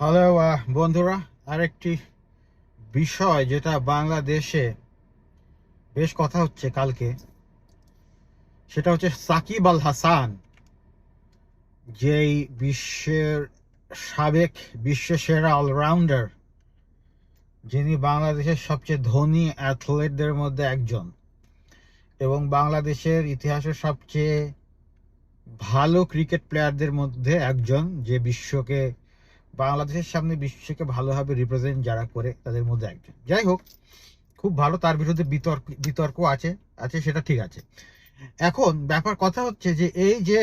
Hello বন্ধুরা, আরেকটি বিষয় যেটা বাংলাদেশে বেশ কথা হচ্ছে কালকে, সেটা হচ্ছে সাকিব আল হাসান, যেই বিশ্বের সাবেক বিশ্বসেরা অলরাউন্ডার, যিনি বাংলাদেশের সবচেয়ে ধনী অ্যাথলেটদের মধ্যে একজন এবং বাংলাদেশের ইতিহাসের সবচেয়ে ভালো ক্রিকেট প্লেয়ারদের মধ্যে একজন, যে বাংলাদেশের সামনে বিশ্বকে ভালোভাবে রিপ্রেজেন্ট যারা করে তাদের মধ্যে একজন। যাই হোক, খুব ভালো, তার বিরুদ্ধে বিতর্ক আছে আছে সেটা ঠিক আছে। এখন ব্যাপার কথা হচ্ছে যে এই যে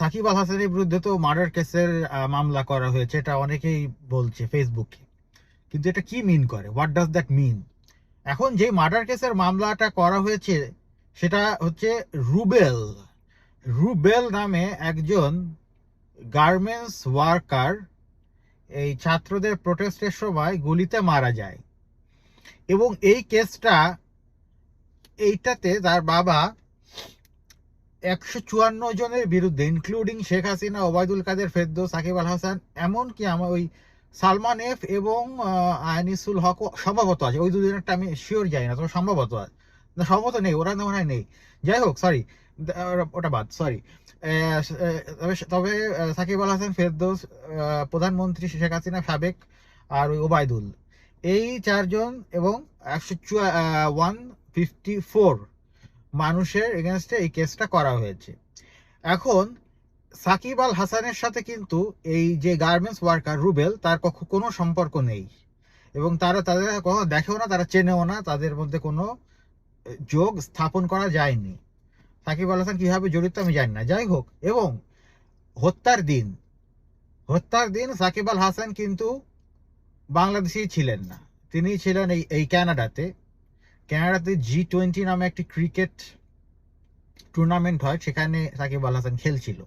সাকিব আল হাসানের বিরুদ্ধে তো মার্ডার কেসের মামলা করা হয়েছে, এটা অনেকেই বলছে ফেসবুকে, কিন্তু এটা কি মিন করে, হোয়াট ডাজ দ্যাট মিন? এখন যে মার্ডার কেসের মামলাটা করা হয়েছে সেটা হচ্ছে রুবেল রুবেল নামে একজন গার্মেন্টস ওয়ার্কার এই ছাত্রদের প্রোটেস্টের সময় গুলিতে মারা যায়। এবং এই কেসটা, এইটাতে তার বাবা 154 জনের বিরুদ্ধে, ইনক্লুডিং শেখ হাসিনা, ওবায়দুল কাদের, ফেরদৌস, সাকিব আল হাসান, এমনকি আমার ওই সালমান এফ এবং আনিসুল হক সম্ভবত আছে, ওই দুজনেরটা আমি শিওর যাই না, তবে সম্ভবত আছে, না সম্ভবত নেই, ওরা মনে হয় নেই। যাই হোক, সরি, ওটা বাদ, সরি। তবে সাকিব আল হাসান, ফেরদৌস, প্রধানমন্ত্রী শেখ হাসিনা সাবেক, আর ওই ওবায়দুল, এই চারজন এবং 154 মানুষের এগেনস্টে এই কেসটা করা হয়েছে। এখন সাকিব আল হাসানের সাথে কিন্তু এই যে গার্মেন্টস ওয়ার্কার রুবেল, তার কোনো সম্পর্ক নেই এবং তাদের কখনো দেখেও না, তারা চেনেও না, তাদের মধ্যে কোনো যোগ স্থাপন করা যায়নি। সাকিব আল হাসান কিভাবে জড়িত আমি জানি না। যাই হোক, এবং হত্যার দিন সাকিব আল হাসান কিন্তু বাংলাদেশেই ছিলেন না, তিনি ছিলেন এই ক্যানাডাতে G20 নামে একটি ক্রিকেট টুর্নামেন্ট হয়, সেখানে সাকিব আল হাসান খেলছিল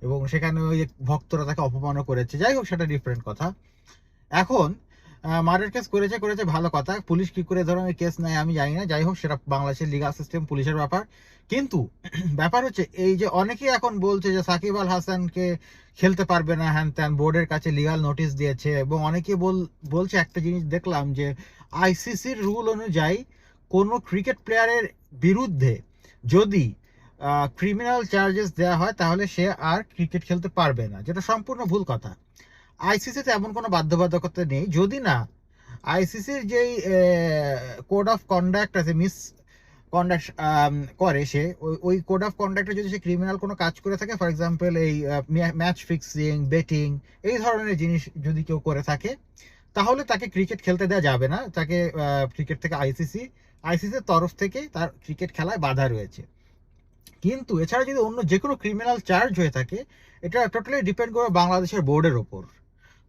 এবং সেখানে ওই ভক্তরা তাকে অপমানও করেছে। যাই হোক, সেটা ডিফারেন্ট কথা। এখন মার্ডার কেস করেছে ভালো কথা, পুলিশ কি করে ধরনের কেস নেয় আমি জানি না। যাই হোক, সেটা বাংলাদেশের লিগাল সিস্টেম, পুলিশের ব্যাপার। কিন্তু ব্যাপার হচ্ছে এই যে অনেকেই এখন বলছে যে সাকিব আল হাসানকে খেলতে পারবে না, হ্যান ত্যান, বোর্ডের কাছে লিগাল নোটিশ দিয়েছে। এবং অনেকে বলছে একটা জিনিস দেখলাম, যে আইসিসির রুল অনুযায়ী কোনো ক্রিকেট প্লেয়ারের বিরুদ্ধে যদি ক্রিমিনাল চার্জেস দেওয়া হয় তাহলে সে আর ক্রিকেট খেলতে পারবে না, যেটা সম্পূর্ণ ভুল কথা। আইসিসিতে এমন কোনো বাধ্যবাধকতা নেই, যদি না আইসিসির যেই কোড অফ কন্ডাক্ট আছে, মিস কন্ডাক্ট করে সে, ওই কোড অফ কন্ডাক্টে যদি সে ক্রিমিনাল কোনো কাজ করে থাকে, ফর এক্সাম্পল এই ম্যাচ ফিক্সিং, বেটিং, এই ধরনের জিনিস যদি কেউ করে থাকে, তাহলে তাকে ক্রিকেট খেলতে দেওয়া যাবে না। তাকে ক্রিকেট থেকে আইসিসির তরফ থেকে তার ক্রিকেট খেলায় বাধা রয়েছে। কিন্তু এছাড়া যদি অন্য যে কোনো ক্রিমিনাল চার্জ হয়ে থাকে, এটা টোটালি ডিপেন্ড করে বাংলাদেশের বোর্ডের ওপর।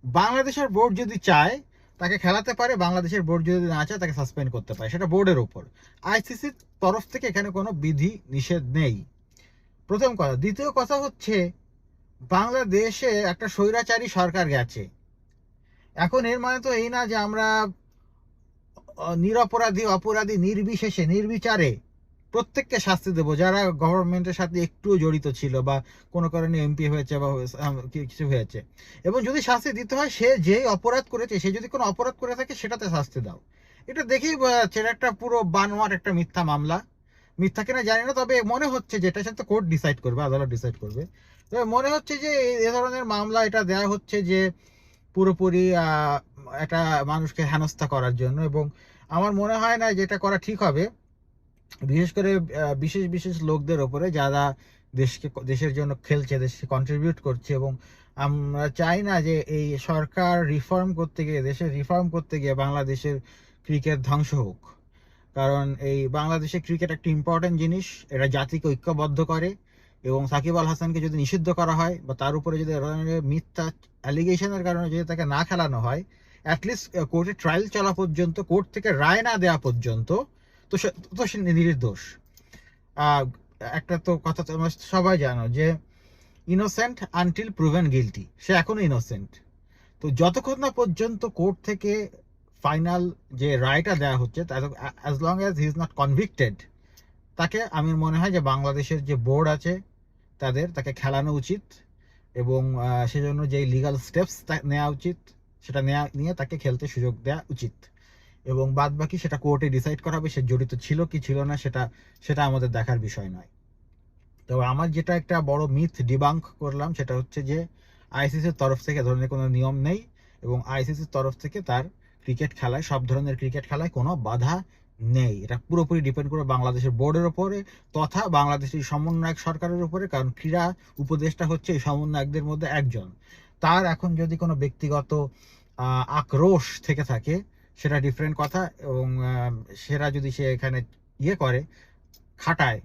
বাংলাদেশের বোর্ড যদি চায় তাকে খেলাতে পারে, বাংলাদেশের বোর্ড যদি না চায় তাকে সাসপেন্ড করতে পারে, সেটা বোর্ডের ওপর। আইসিসির তরফ থেকে এখানে কোনো বিধি নিষেধ নেই, প্রথম কথা। দ্বিতীয় কথা হচ্ছে, বাংলাদেশে একটা স্বৈরাচারী সরকার গেছে। এখন এর মানে তো এই না যে আমরা নিরপরাধী অপরাধী নির্বিশেষে নির্বিচারে প্রত্যেককে শাস্তি দেবো যারা গভর্নমেন্টের সাথে একটুও জড়িত ছিল বা কোনো কারণে এমপি হয়েছে বা কিছু হয়েছে। এবং যদি শাস্তি দিতে হয়, সে যেই অপরাধ করেছে, সে যদি কোনো অপরাধ করে থাকে সেটাতে শাস্তি দাও। এটা দেখেই বোঝা যাচ্ছে এটা একটা পুরো বানোয়ার একটা মিথ্যা মামলা। মিথ্যা কিনা জানি না, তবে মনে হচ্ছে যে এটা সাথে কোর্ট ডিসাইড করবে, আদালত ডিসাইড করবে। তবে মনে হচ্ছে যে এই ধরনের মামলা এটা দেয়া হচ্ছে যে পুরোপুরি একটা মানুষকে হেনস্থা করার জন্য। এবং আমার মনে হয় না যে এটা করা ঠিক হবে, বিশেষ করে বিশেষ বিশেষ লোকদের ওপরে, যারা দেশের জন্য খেলছে, দেশকে কন্ট্রিবিউট করছে। এবং আমরা চাই না যে এই সরকার রিফর্ম করতে গিয়ে, দেশের রিফর্ম করতে গিয়ে বাংলাদেশের ক্রিকেট ধ্বংস হোক। কারণ এই বাংলাদেশের ক্রিকেট একটা ইম্পর্টেন্ট জিনিস, এটা জাতিকে ঐক্যবদ্ধ করে। এবং সাকিব আল হাসানকে যদি নিষিদ্ধ করা হয় বা তার উপরে যদি মিথ্যা অ্যালিগেশনের কারণে যদি তাকে না খেলানো হয়, অ্যাটলিস্ট কোর্টে ট্রায়াল চলা পর্যন্ত, কোর্ট থেকে রায় না দেওয়া পর্যন্ত, তো সে নির্দোষ। একটা তো কথা তোমরা সবাই জানো যে ইনোসেন্ট আনটিল প্রুভেন গিলটি, সে এখনো ইনোসেন্ট। তো যতক্ষণ না পর্যন্ত কোর্ট থেকে ফাইনাল যে রায়টা দেওয়া হচ্ছে, as long as he is not convicted, তাকে, আমি মনে হয় যে বাংলাদেশের যে বোর্ড আছে তাকে খেলানো উচিত। এবং সেজন্য যেই লিগাল স্টেপস নেওয়া উচিত সেটা নিয়ে তাকে খেলতে সুযোগ দেওয়া উচিত, এবং বাদ বাকি সেটা কোর্টে ডিসাইড করা হবে সে জড়িত ছিল কি ছিল না, সেটা আমাদের দেখার বিষয় নয়। তবে আমার যেটা একটা বড় মিথ ডিবাঙ্ক করলাম সেটা হচ্ছে যে আইসিসির তরফ থেকে ধরনের কোনো নিয়ম নেই, এবং আইসিসির তরফ থেকে তার ক্রিকেট খেলায়, সব ধরনের ক্রিকেট খেলায় কোনো বাধা নেই। এটা পুরোপুরি ডিপেন্ড করে বাংলাদেশের বোর্ডের ওপরে তথা বাংলাদেশের সমন্বয়ক সরকারের উপরে, কারণ ক্রীড়া উপদেষ্টা হচ্ছে এই সমন্বয়কদের মধ্যে একজন। তার এখন যদি কোনো ব্যক্তিগত আক্রোশ থেকে থাকে সেটা ডিফারেন্ট কথা, এবং সেটা যদি সে এখানে করে খাটায়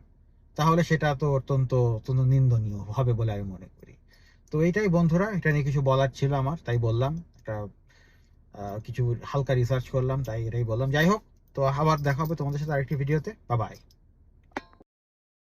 তাহলে সেটা তো অত্যন্ত অত্যন্ত নিন্দনীয় হবে বলে আমি মনে করি। তো এইটাই বন্ধুরা, এটা নিয়ে কিছু বলার ছিল আমার, তাই বললাম। একটা কিছু হালকা রিসার্চ করলাম, তাই এটাই বললাম। যাই হোক, তো আবার দেখা হবে তোমাদের সাথে আরেকটি ভিডিওতে। Bye bye.